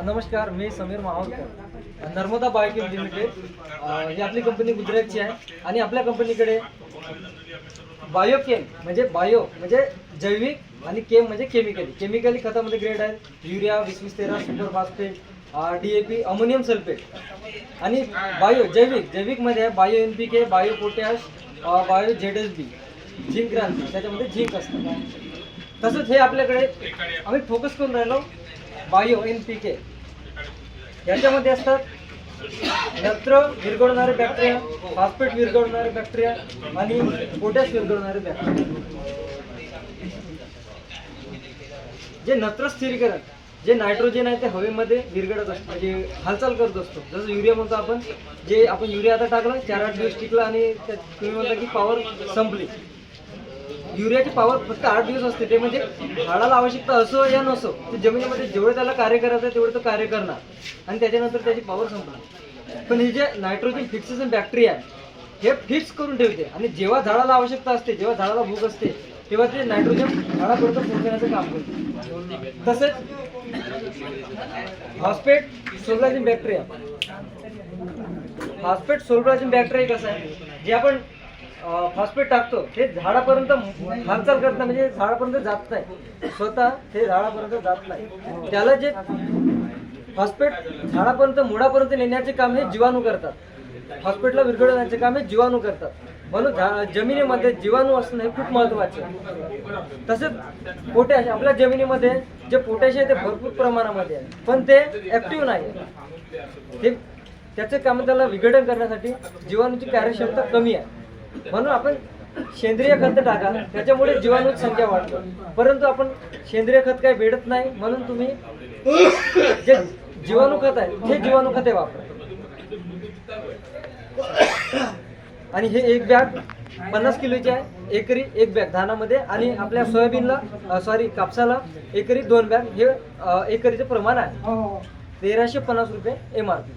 नमस्कार, मी Sameer Mahurkar, Narmada biochem limited ही आपली company गुजरातची आहे आणि आपल्या कंपनीकडे बायोकेम म्हणजे बायो म्हणजे जैविक आणि केम म्हणजे केमिकली खतामध्ये ग्रेड आहेत. Urea 20-13 super phosphate, DAP, ammonium sulphate आणि बायो जैविकमध्ये आहे bio NPK, bio potash, bio ZSB, zinc क्रांती, त्याच्यामध्ये झिंक असतं. तसंच हे आपल्याकडे आम्ही फोकस करून राहिलो बायो NPK. याच्यामध्ये असतात नत्र विरघळणारे बॅक्टेरिया, फॉस्फेट विरघळणारे बॅक्टेरिया आणि पोटॅश विरघळणारे बॅक्टेरिया. जे नत्र स्थिरीकरण, जे नायट्रोजन आहे ते हवेमध्ये विरघळत असतं, म्हणजे हालचाल करत असतो. जसं युरिया म्हणतो आपण, जे आपण युरिया आता टाकलं 4-8 दिवस टिकलं आणि तुम्ही म्हणता की पॉवर संपली. युरियाची पॉवर फक्त 8 दिवस असते. ते म्हणजे झाडाला आवश्यकता असो या नसो, ते जमिनीमध्ये जेवढं त्याला कार्य करायचं आहे तेवढं तो कार्य करणार आणि त्याच्यानंतर त्याची पॉवर संपणार. पण हे जे नायट्रोजन फिक्सेशन बॅक्टेरिया आहे हे फिक्स करून ठेवते आणि जेव्हा झाडाला आवश्यकता असते, जेव्हा झाडाला भूक असते, तेव्हा ते नायट्रोजन झाडापर्यंत पोहोचण्याचं काम करते. तसेच फॉस्फेट सोल्युबलायझिंग बॅक्टेरिया कसं आहे, जे आपण फॉस्फेट टाकतो ते झाडापर्यंत हालचाल करत नाही, म्हणजे झाडापर्यंत जात नाही, स्वतः ते झाडापर्यंत जात नाही. त्याला जे फॉस्फेट झाडापर्यंत मुळापर्यंत नेण्याचे काम हे जीवाणू करतात. फॉस्फेटला विरघळवण्याचे काम हे जीवाणू करतात. म्हणून जमिनीमध्ये जीवाणू असणं हे खूप महत्त्वाचे आहे. तसेच पोटॅश, आपल्या जमिनीमध्ये जे पोटॅश आहे ते भरपूर प्रमाणामध्ये आहे, पण ते ॲक्टिव्ह नाही आहे. ते त्याचे काम, त्याला विघटन करण्यासाठी जीवाणूची कार्यक्षमता कमी आहे. म्हणून आपण सेंद्रिय खत टाका, त्याच्यामुळे जीवाणूची संख्या वाढते. परंतु आपण सेंद्रिय खत काही भेटत नाही, म्हणून तुम्ही जे जीवाणू खत आहे ते जीवाणू खते वापरा. आणि हे एक बॅग 50 किलोची आहे, एकरी 1 बॅग धानामध्ये. आणि आपल्या कापसाला एकरी 2 बॅग, हे एकरीचे प्रमाण आहे. 1350 रुपये MRP.